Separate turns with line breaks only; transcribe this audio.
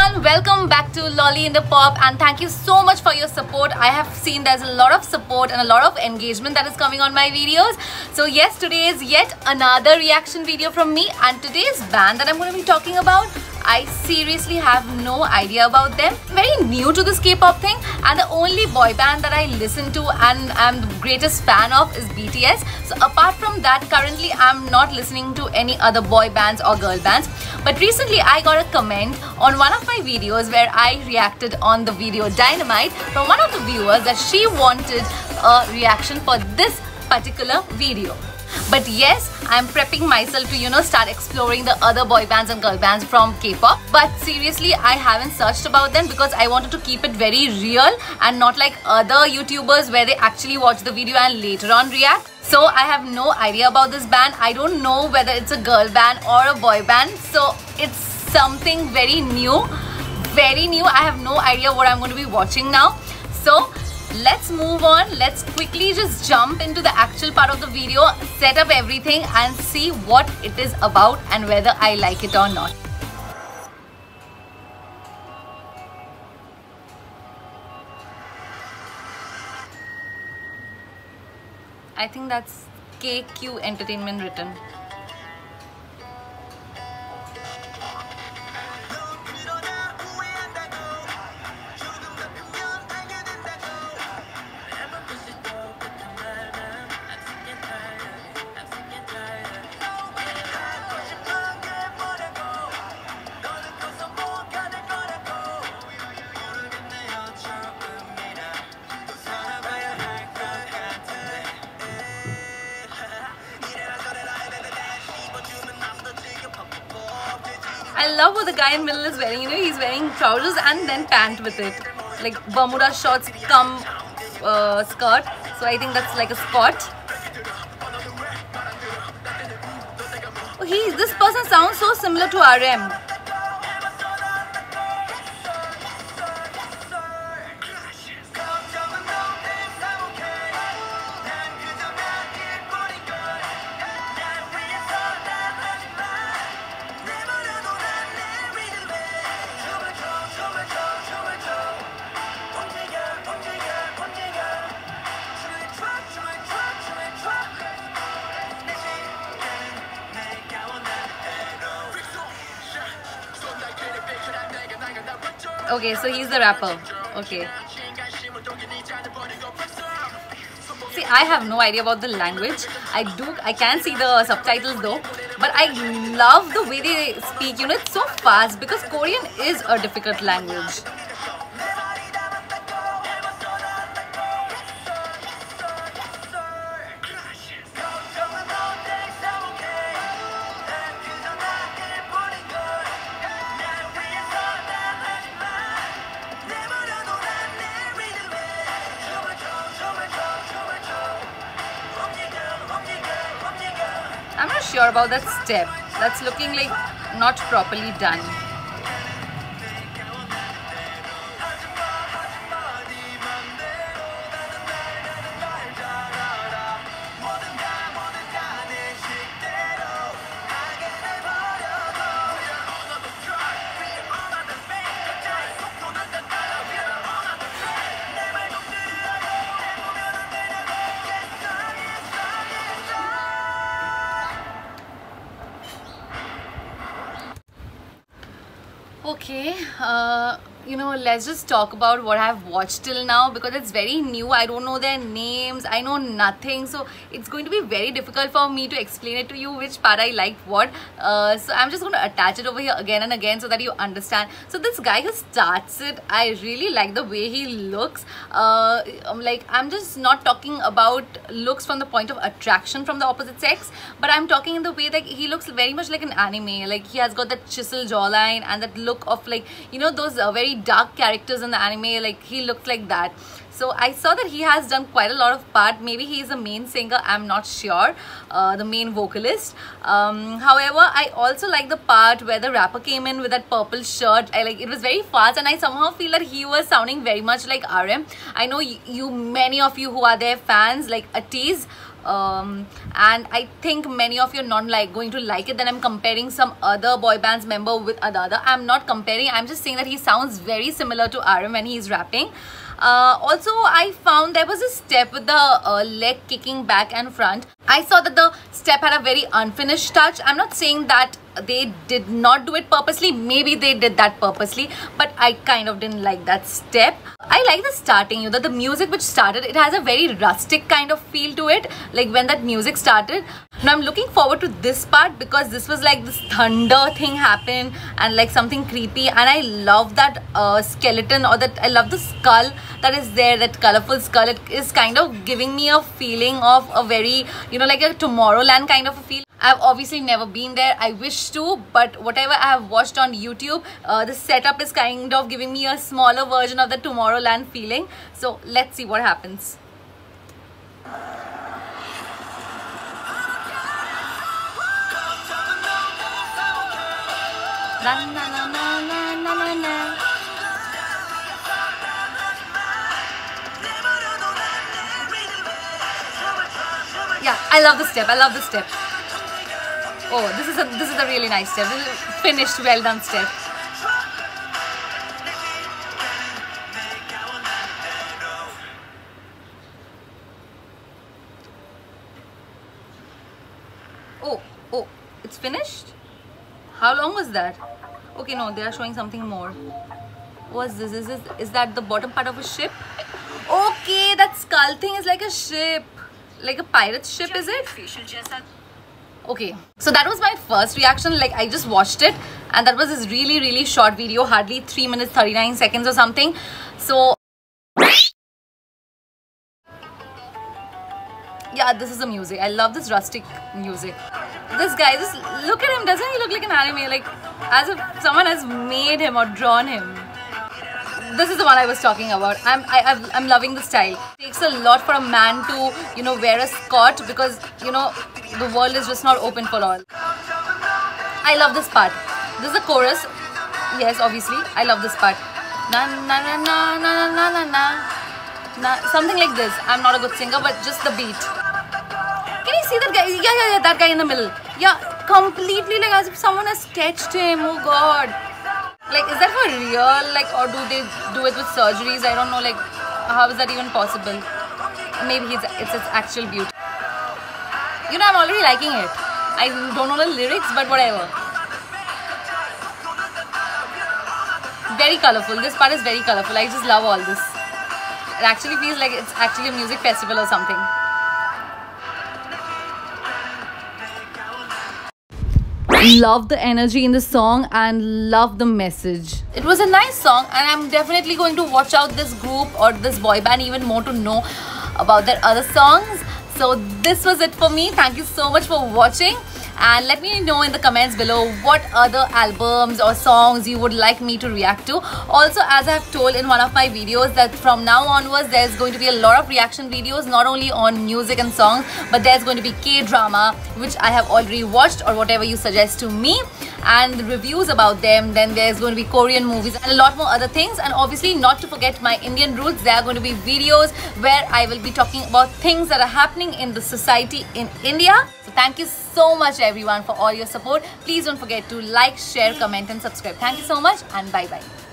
everyone, welcome back to Lolly in the Pop, and thank you so much for your support. I have seen there's a lot of support and a lot of engagement that is coming on my videos. So yes, today is yet another reaction video from me, and today's band that I'm going to be talking about, I seriously have no idea about them. Very new to this K-pop thing, and the only boy band that I listen to and I'm the greatest fan of is BTS. So apart from that, currently I'm not listening to any other boy bands or girl bands. But recently I got a comment on one of my videos where I reacted on the video Dynamite from one of the viewers that she wanted a reaction for this particular video. But yes, I'm prepping myself to start exploring the other boy bands and girl bands from K-pop. But seriously, I haven't searched about them because I wanted to keep it very real and not like other YouTubers where they actually watch the video and later on react. So I have no idea about this band. I don't know whether it's a girl band or a boy band. So it's something very new. Very new. I have no idea what I'm going to be watching now. So let's move on. Let's quickly just jump into the actual part of the video, set up everything and see what it is about and whether I like it or not. I think that's KQ Entertainment written. I love what the guy in the middle is wearing. He's wearing trousers and then pant with it, like Bermuda shorts come skirt. So I think that's like a spot. Oh, this person sounds so similar to RM. Okay, so he's the rapper. Okay. See, I have no idea about the language. I can see the subtitles though. But I love the way they speak. It's so fast because Korean is a difficult language. I'm not sure about that step. That's looking like not properly done. Okay, let's just talk about what I've watched till now because it's very new. I don't know their names. I know nothing. So it's going to be very difficult for me to explain it to you which part I liked what. So I'm just going to attach it over here again and again so that you understand. So this guy who starts it, I really like the way he looks. I'm just not talking about looks from the point of attraction from the opposite sex, but I'm talking in the way that he looks very much like an anime. Like he has got that chisel jawline and that look of those very dark characters in the anime. Like he looks like that. So I saw that he has done quite a lot of part. Maybe he is a main singer, I'm not sure, the main vocalist. However, I also like the part where the rapper came in with that purple shirt. It was very fast, and I somehow feel that he was sounding very much like RM. I know many of you who are their fans, like Atiz, and I think many of you are not going to like it that I'm comparing some other boy band's member with another. I'm not comparing, I'm just saying that he sounds very similar to RM when he's rapping. Also, I found there was a step with the leg kicking back and front. I saw that the step had a very unfinished touch. I'm not saying that they did not do it purposely. Maybe they did that purposely, but I kind of didn't like that step. I like the starting, you know, the music which started, it has a very rustic kind of feel to it, like when that music started. Now I'm looking forward to this part because this was like this thunder thing happened and like something creepy, and I love that skeleton, or that I love the skull that is there, that colorful skull. It is kind of giving me a feeling of a very, you know, like a Tomorrowland kind of a feel. I've obviously never been there. I wish to, but whatever I have watched on YouTube, the setup is kind of giving me a smaller version of the Tomorrowland feeling. So let's see what happens. Na, na, na, na, na, na, na, na. Yeah, I love the step. I love the step. Oh, this is a really nice step. This is a finished, well done step. Oh, it's finished? How long was that? Okay, no, they are showing something more. What's this? Is that the bottom part of a ship? Okay, that skull thing is like a ship. Like a pirate ship, is it? Okay, so that was my first reaction. Like, I just watched it, and that was this really short video, hardly 3 minutes 39 seconds or something. So yeah, this is the music. I love this rustic music. This guy, just look at him. Doesn't he look like an anime? Like as if someone has made him or drawn him. This is the one I was talking about. I'm loving the style. It takes a lot for a man to, you know, wear a skirt, because, you know, the world is just not open for all. I love this part. This is the chorus. Yes, obviously, I love this part. Na na na na na na na na na. Something like this. I'm not a good singer, but just the beat. Can you see that guy? Yeah, that guy in the middle. Yeah, completely like as if someone has sketched him. Oh God. Like, is that for real? Like, or do they do it with surgeries? I don't know. Like, how is that even possible? Maybe it's its actual beauty. You know, I'm already liking it. I don't know the lyrics, but whatever. Very colorful. This part is very colorful. I just love all this. It actually feels like it's actually a music festival or something. Love the energy in the song and love the message. It was a nice song, and I'm definitely going to watch out this group or this boy band even more to know about their other songs. So this was it for me. Thank you so much for watching, and let me know in the comments below what other albums or songs you would like me to react to. Also, as I have told in one of my videos, that from now onwards there's going to be a lot of reaction videos, not only on music and songs, but there's going to be K-drama, which I have already watched, or whatever you suggest to me, and reviews about them. Then there's going to be Korean movies and a lot more other things, and obviously not to forget my Indian roots. There are going to be videos where I will be talking about things that are happening in the society in India. So thank you so much everyone for all your support. Please don't forget to like, share, comment and subscribe. Thank you so much, and bye bye.